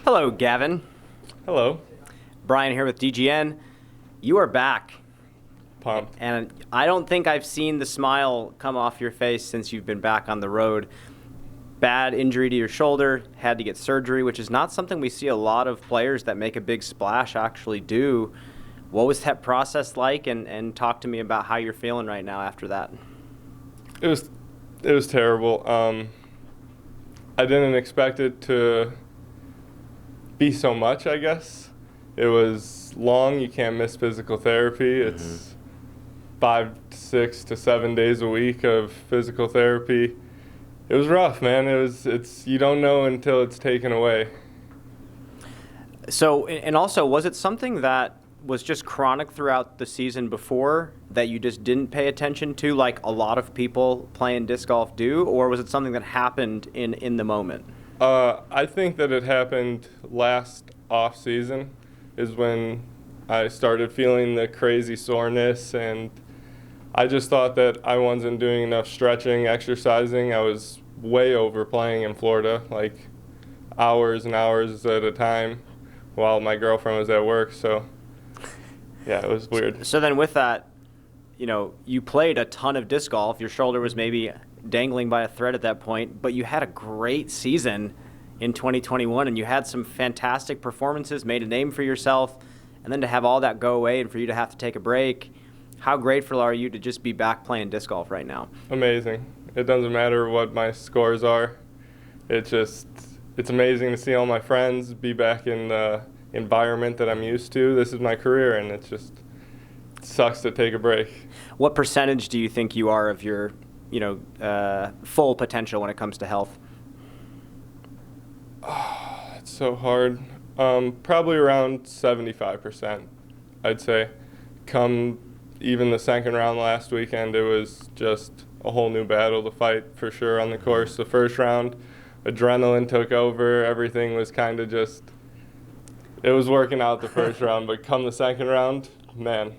Hello, Gavin. Hello. Brian here with DGN. You are back. Pumped. And I don't think I've seen the smile come off your face since you've been back on the road. Bad injury to your shoulder, had to get surgery, which is not something we see a lot of players that make a big splash actually do. What was that process like? And talk to me about how you're feeling right now after that. It was terrible. I didn't expect it to be so much, I guess. It was long. You can't miss physical therapy. It's 5 to 6 to 7 days a week of physical therapy. It was rough, man. It's you don't know until it's taken away. So, and also, was it something that was just chronic throughout the season before that you just didn't pay attention to like a lot of people playing disc golf do, or was it something that happened in the moment? I think that it happened last off season is when I started feeling the crazy soreness, and I just thought that I wasn't doing enough stretching, exercising. I was way over playing in Florida, like hours and hours at a time while my girlfriend was at work. So yeah, it was weird. So then with that, you played a ton of disc golf. Your shoulder was maybe dangling by a thread at that point, but you had a great season in 2021, and you had some fantastic performances, made a name for yourself, and then to have all that go away and for you to have to take a break, how grateful are you to just be back playing disc golf right now? Amazing. It doesn't matter what my scores are. It's amazing to see all my friends, be back in the environment that I'm used to. This is my career, and it sucks to take a break. What percentage do you think you are of your full potential when it comes to health? Oh, it's so hard. Probably around 75%, I'd say. Come even the second round last weekend, it was just a whole new battle to fight for sure on the course. The first round, adrenaline took over. Everything was kind of just, it was working out the first round, but come the second round, man,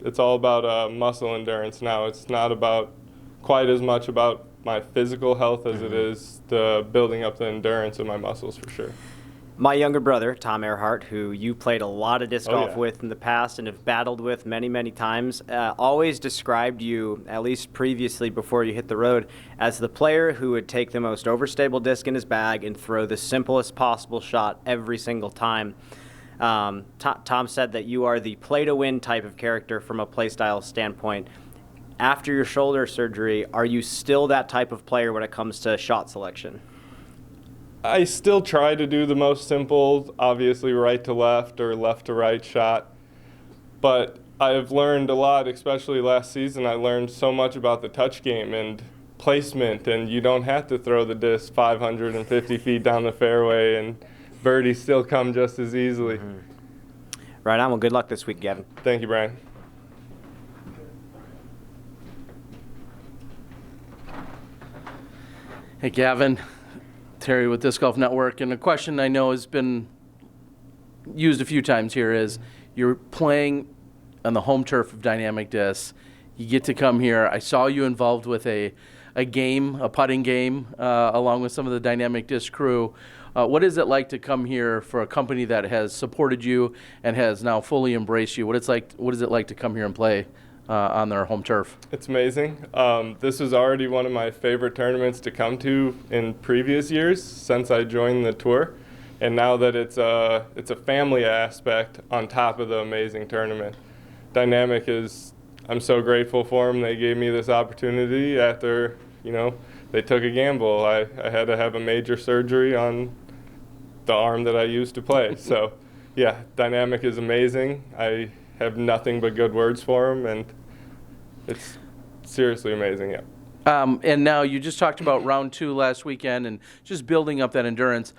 it's all about muscle endurance now. It's not about quite as much about my physical health as it is the building up the endurance of my muscles for sure. My younger brother, Tom Earhart, who you played a lot of disc golf with in the past and have battled with many, many times, always described you, at least previously before you hit the road, as the player who would take the most overstable disc in his bag and throw the simplest possible shot every single time. Tom said that you are the play-to-win type of character from a play style standpoint. After your shoulder surgery, are you still that type of player when it comes to shot selection? I still try to do the most simple, obviously right to left or left to right shot. But I've learned a lot, especially last season. I learned so much about the touch game and placement, and you don't have to throw the disc 550 feet down the fairway, and birdies still come just as easily. Right on. Well, good luck this week, Gavin. Thank you, Brian. Hey, Gavin. Terry with Disc Golf Network, and a question I know has been used a few times here is you're playing on the home turf of Dynamic Disc. You get to come here. I saw you involved with a putting game, along with some of the Dynamic Disc crew. What is it like to come here for a company that has supported you and has now fully embraced you? What is it like to come here and play on their home turf? It's amazing. This was already one of my favorite tournaments to come to in previous years since I joined the tour, and now that it's a family aspect on top of the amazing tournament. Dynamic I'm so grateful for them. They gave me this opportunity after they took a gamble. I had to have a major surgery on the arm that I used to play. So yeah, Dynamic is amazing. I have nothing but good words for him, and it's seriously amazing, yeah. And now you just talked about round 2 last weekend and just building up that endurance.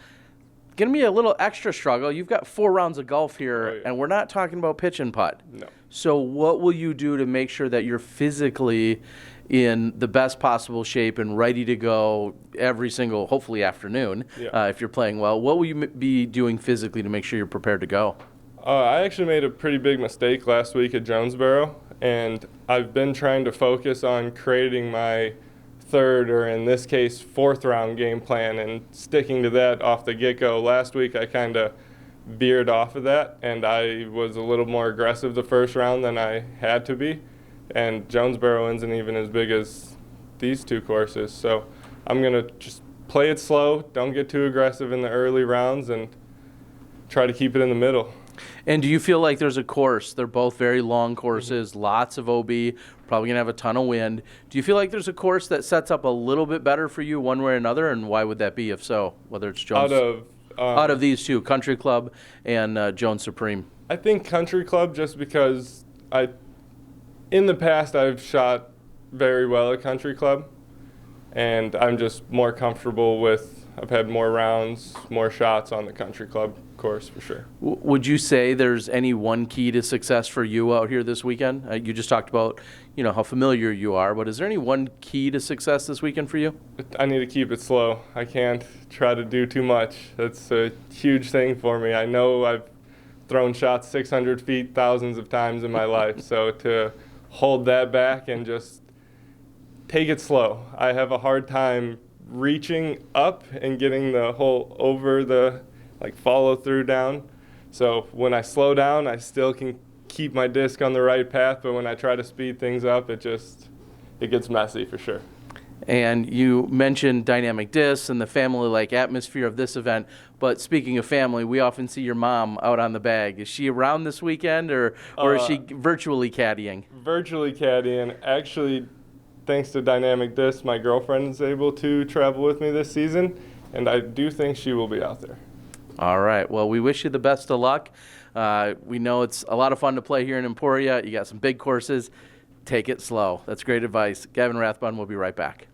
Going to be a little extra struggle. You've got 4 rounds of golf here, and we're not talking about pitch and putt. No. So what will you do to make sure that you're physically in the best possible shape and ready to go every single, hopefully afternoon, if you're playing well? What will you be doing physically to make sure you're prepared to go? I actually made a pretty big mistake last week at Jonesboro, and I've been trying to focus on creating my third, or in this case, fourth round game plan and sticking to that off the get-go. Last week, I kind of veered off of that, and I was a little more aggressive the first round than I had to be. And Jonesboro isn't even as big as these two courses, so I'm going to just play it slow, don't get too aggressive in the early rounds, and try to keep it in the middle. And do you feel like there's a course, they're both very long courses, lots of OB, probably going to have a ton of wind. Do you feel like there's a course that sets up a little bit better for you one way or another, and why would that be if so, whether it's Jones? Out of these two, Country Club and Jones Supreme. I think Country Club, just because in the past I've shot very well at Country Club, and I'm just more comfortable with, I've had more rounds, more shots on the Country Club course for sure. Would you say there's any one key to success for you out here this weekend? You just talked about, how familiar you are, but is there any one key to success this weekend for you? I need to keep it slow. I can't try to do too much. That's a huge thing for me. I know I've thrown shots 600 feet thousands of times in my life, so to hold that back and just take it slow. I have a hard time reaching up and getting the whole over the follow through down. So when I slow down, I still can keep my disc on the right path, but when I try to speed things up, it gets messy for sure. And you mentioned dynamic discs and the family-like atmosphere of this event, but speaking of family, we often see your mom out on the bag. Is she around this weekend, or is she virtually caddying? Virtually caddying. Actually, thanks to dynamic discs, my girlfriend is able to travel with me this season, and I do think she will be out there. All right. Well, we wish you the best of luck. We know it's a lot of fun to play here in Emporia. You got some big courses. Take it slow. That's great advice. Gavin Rathbun will be right back.